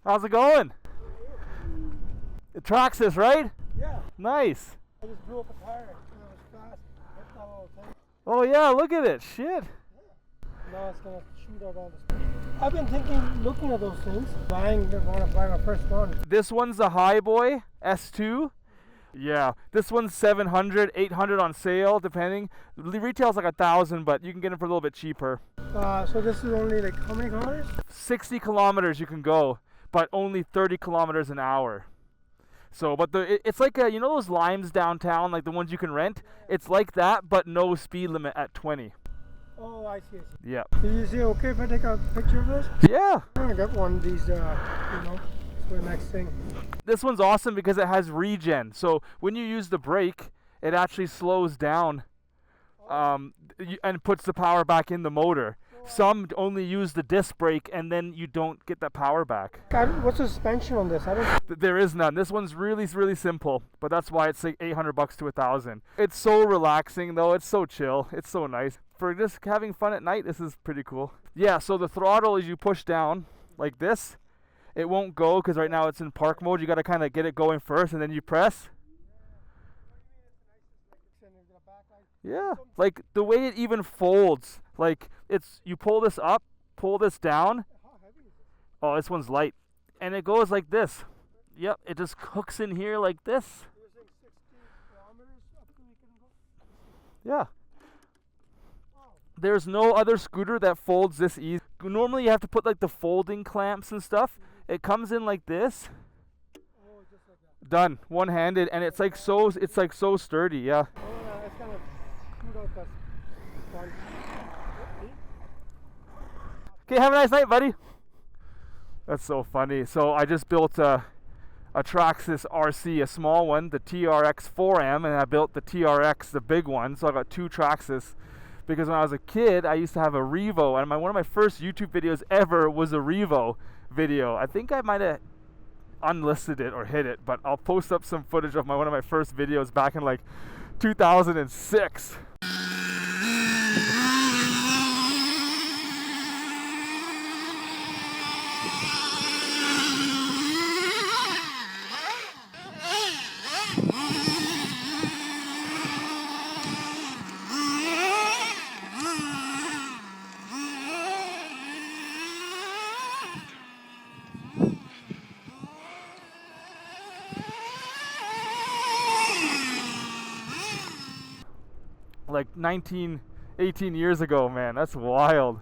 How's it going? It tracks this, right? Yeah. Nice. I just blew up a tire. It was fast. Hit that little thing. Oh yeah, look at it. Shit. Yeah. Now it's gonna shoot out all the speed. I've been looking at those things. I want to buy my first one. This one's the Hiboy S2. Yeah, this one's 700, 800 on sale, depending. The retail's like 1,000, but you can get them for a little bit cheaper. So this is only like how many kilometers? 60 kilometers you can go, but only 30 kilometers an hour. So, but it's like you know those limes downtown, like the ones you can rent. It's like that, but no speed limit at 20. Oh, I see. Yeah. Did you say okay if I take a picture of this? Yeah. I'm gonna get one of these. You know, for the next thing. This one's awesome because it has regen. So when you use the brake, it actually slows down and puts the power back in the motor. Some only use the disc brake and then you don't get that power back. What's the suspension on this? I don't. There is none. This one's really simple, but that's why it's like $800 to 1,000. It's so relaxing though. It's so chill. It's so nice. For just having fun at night, this is pretty cool. Yeah, so the throttle is you push down like this. It won't go because right now it's in park mode. You got to kind of get it going first and then you press. Yeah, like the way it even folds, like it's, you pull this up, pull this down. Oh, this one's light. And it goes like this. Yep, it just hooks in here like this. Yeah. There's no other scooter that folds this easy. Normally you have to put like the folding clamps and stuff. It comes in like this. Done, one-handed, and it's like so sturdy. Yeah. Okay, have a nice night, buddy. That's so funny. So I just built a Traxxas RC, a small one, the TRX 4M, and I built the TRX, the big one. So I got two Traxxas. Because when I was a kid, I used to have a Revo, and one of my first YouTube videos ever was a Revo video. I think I might have unlisted it or hid it, but I'll post up some footage of one of my first videos back in like 2006. Like 18 years ago, man. That's wild.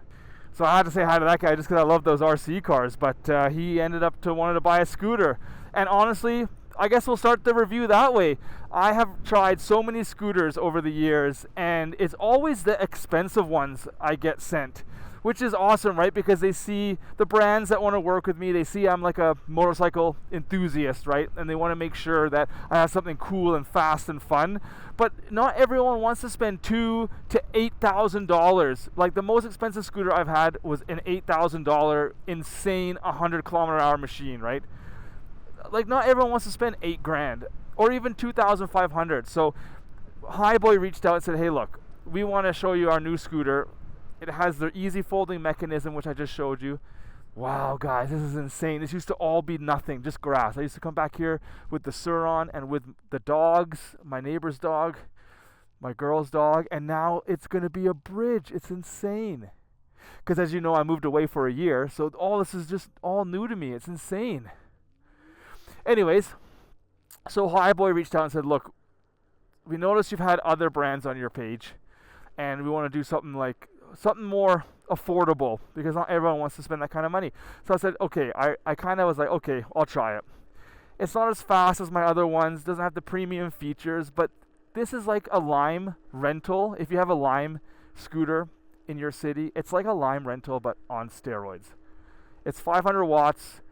So I had to say hi to that guy just because I love those RC cars, but he ended up wanting to buy a scooter. And honestly, I guess we'll start the review that way. I have tried so many scooters over the years, and it's always the expensive ones I get sent, which is awesome, right? Because they see the brands that want to work with me, they see I'm like a motorcycle enthusiast, right? And they want to make sure that I have something cool and fast and fun. But not everyone wants to spend $2,000 to $8,000. Like the most expensive scooter I've had was an $8,000 insane 100-kilometer-hour machine, right? Like not everyone wants to spend $8,000 or even $2,500. So Hiboy reached out and said, hey, look, we want to show you our new scooter. It has the easy folding mechanism, which I just showed you. Wow, guys, this is insane. This used to all be nothing, just grass. I used to come back here with the Suron and with the dogs, my neighbor's dog, my girl's dog, and now it's going to be a bridge. It's insane. Because as you know, I moved away for a year, so all this is just all new to me. It's insane. Anyways, so Hiboy reached out and said, look, we noticed you've had other brands on your page, and we want to do something more affordable because not everyone wants to spend that kind of money. So I said, okay, I kind of was like, okay, I'll try it. It's not as fast as my other ones, doesn't have the premium features, but this is like a Lime rental. If you have a Lime scooter in your city, it's like a Lime rental, but on steroids. It's 500 watts,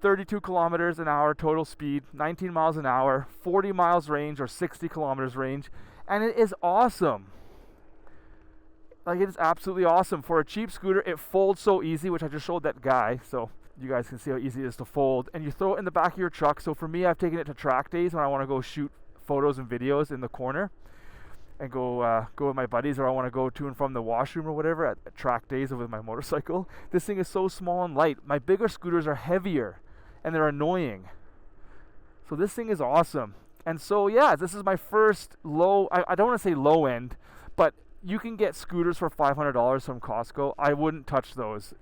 32 kilometers an hour total speed, 19 miles an hour, 40 miles range or 60 kilometers range, and it is awesome. Like, it is absolutely awesome. For a cheap scooter, it folds so easy, which I just showed that guy, so you guys can see how easy it is to fold. And you throw it in the back of your truck. So for me, I've taken it to track days when I want to go shoot photos and videos in the corner and go with my buddies, or I want to go to and from the washroom or whatever at track days with my motorcycle. This thing is so small and light. My bigger scooters are heavier, and they're annoying. So this thing is awesome. And so yeah, this is my first low, I don't want to say low end, but you can get scooters for $500 from Costco. I wouldn't touch those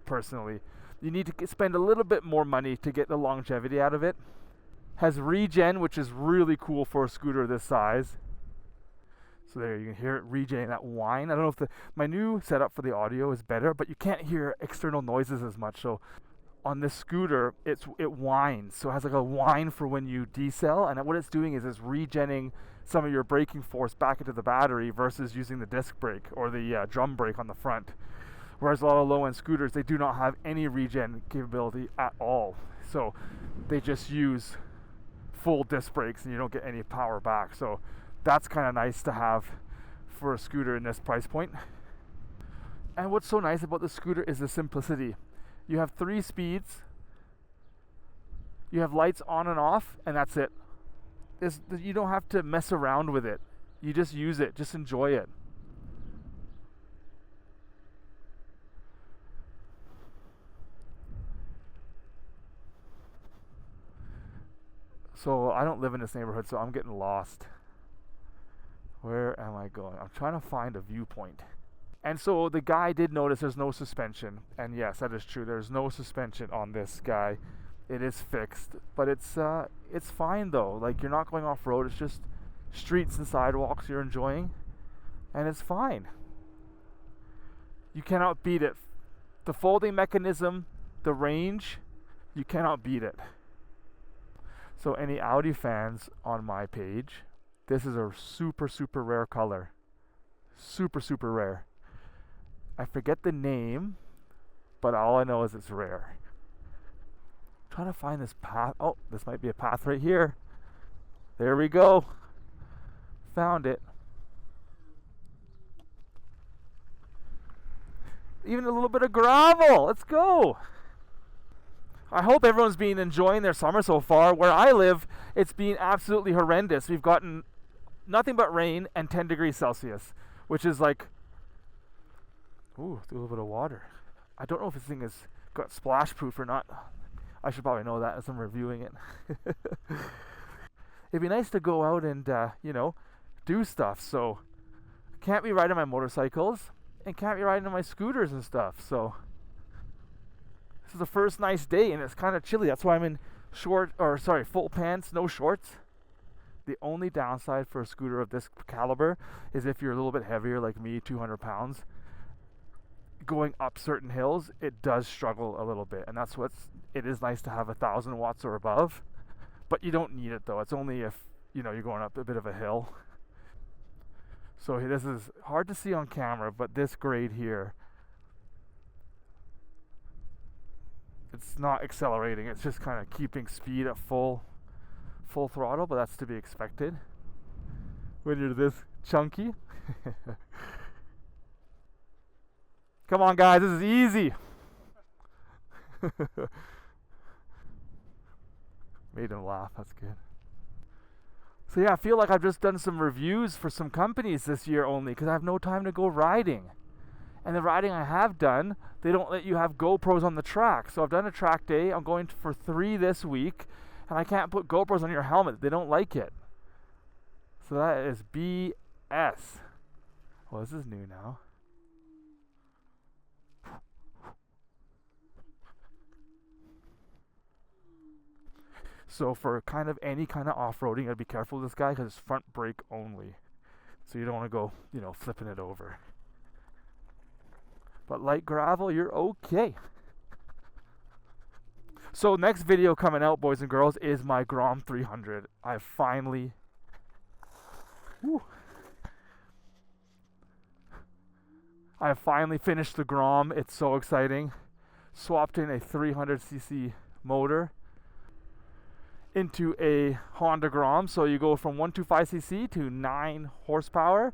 personally. You need to spend a little bit more money to get the longevity out of it. Has regen, which is really cool for a scooter this size. So there, you can hear it regenerating that whine. I don't know if my new setup for the audio is better, but you can't hear external noises as much. So on this scooter, it whines. So it has like a whine for when you decel, and what it's doing is it's regenerating some of your braking force back into the battery versus using the disc brake or the drum brake on the front. Whereas a lot of low-end scooters, they do not have any regen capability at all. So they just use full disc brakes and you don't get any power back. So that's kind of nice to have for a scooter in this price point. And what's so nice about the scooter is the simplicity. You have 3 speeds, you have lights on and off, and that's it. You don't have to mess around with it. You just use it, just enjoy it. So I don't live in this neighborhood, so I'm getting lost. Where am I going? I'm trying to find a viewpoint. And so the guy did notice there's no suspension. And yes, that is true. There's no suspension on this guy. It is fixed. But it's fine though. Like, you're not going off-road. It's just streets and sidewalks you're enjoying. And it's fine. You cannot beat it. The folding mechanism, the range, you cannot beat it. So any Audi fans on my page, this is a super, super rare color. Super, super rare. I forget the name, but all I know is it's rare. I'm trying to find this path. Oh, this might be a path right here. There we go. Found it. Even a little bit of gravel. Let's go. I hope everyone's been enjoying their summer so far. Where I live, it's been absolutely horrendous. We've gotten nothing but rain and 10 degrees Celsius, which is like, ooh, a little bit of water. I don't know if this thing has got splash proof or not. I should probably know that as I'm reviewing it. It'd be nice to go out and, do stuff. So, can't be riding my motorcycles and can't be riding my scooters and stuff. So, this is the first nice day and it's kind of chilly. That's why I'm in full pants, no shorts. The only downside for a scooter of this caliber is if you're a little bit heavier like me, 200 pounds, going up certain hills, it does struggle a little bit. And that's it is nice to have 1,000 watts or above, but you don't need it though. It's only if, you're going up a bit of a hill. So this is hard to see on camera, but this grade here, it's not accelerating. It's just kind of keeping speed at full throttle, but that's to be expected when you're this chunky. Come on guys, this is easy. Made him laugh, that's good. So yeah, I feel like I've just done some reviews for some companies this year only because I have no time to go riding. And the riding I have done, they don't let you have GoPros on the track. So I've done a track day. I'm going for 3 this week. And I can't put GoPros on your helmet. They don't like it. So that is BS. Well, this is new now. So for any kind of off-roading, you gotta be careful with this guy because it's front brake only. So you don't want to go, flipping it over. But light gravel, you're okay. So next video coming out, boys and girls, is my Grom 300. I finally finished the Grom. It's so exciting. Swapped in a 300cc motor into a Honda Grom. So you go from 125cc to 9 horsepower.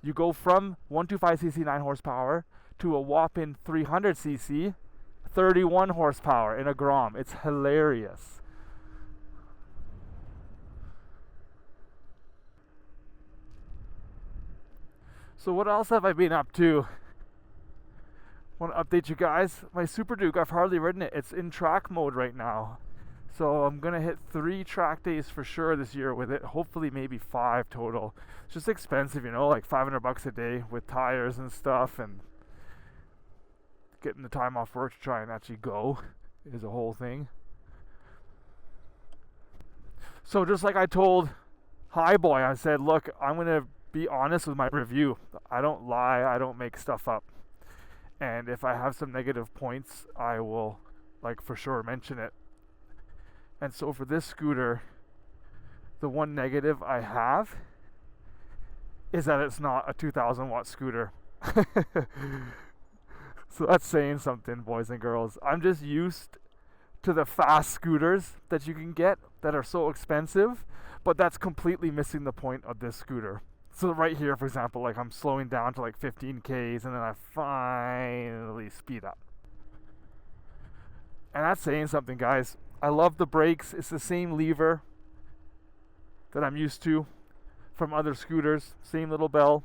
You go from 125cc 9 horsepower to a whopping 300cc 31 horsepower in a Grom. It's hilarious. So what else have I been up to? Want to update you guys. My Super Duke, I've hardly ridden it. It's in track mode right now. So I'm going to hit 3 track days for sure this year with it. Hopefully maybe 5 total. It's just expensive, you know, like $500 a day with tires and stuff, and getting the time off work to try and actually go is a whole thing. So just like I told Hiboy, I said, look, I'm going to be honest with my review. I don't lie. I don't make stuff up. And if I have some negative points, I will, like, for sure mention it. And so for this scooter, the one negative I have is that it's not a 2,000 watt scooter. So that's saying something, boys and girls. I'm just used to the fast scooters that you can get that are so expensive, but that's completely missing the point of this scooter. So right here, for example, like I'm slowing down to like 15 Ks and then I finally speed up. And that's saying something, guys. I love the brakes. It's the same lever that I'm used to from other scooters. Same little bell.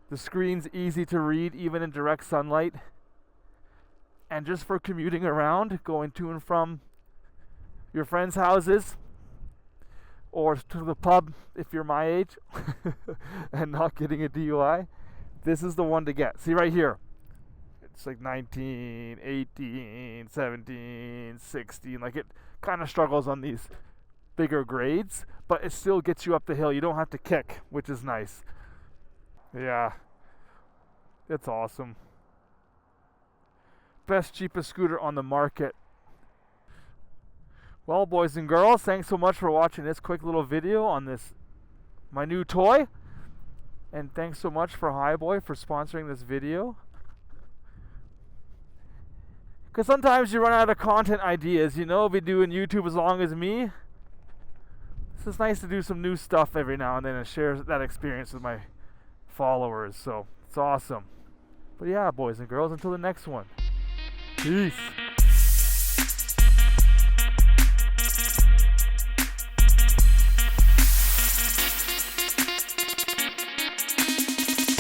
The screen's easy to read even in direct sunlight. And just for commuting around, going to and from your friends' houses or to the pub if you're my age and not getting a DUI, this is the one to get. See right here. It's like 19, 18, 17, 16. Like it kind of struggles on these bigger grades, but it still gets you up the hill. You don't have to kick, which is nice. Yeah, it's awesome. Best, cheapest scooter on the market. Well, boys and girls, thanks so much for watching this quick little video on this, my new toy. And thanks so much for Hiboy for sponsoring this video. Because sometimes you run out of content ideas, you know, be doing YouTube as long as me. It's just nice to do some new stuff every now and then and share that experience with my followers. So it's awesome. But yeah, boys and girls, until the next one. Peace.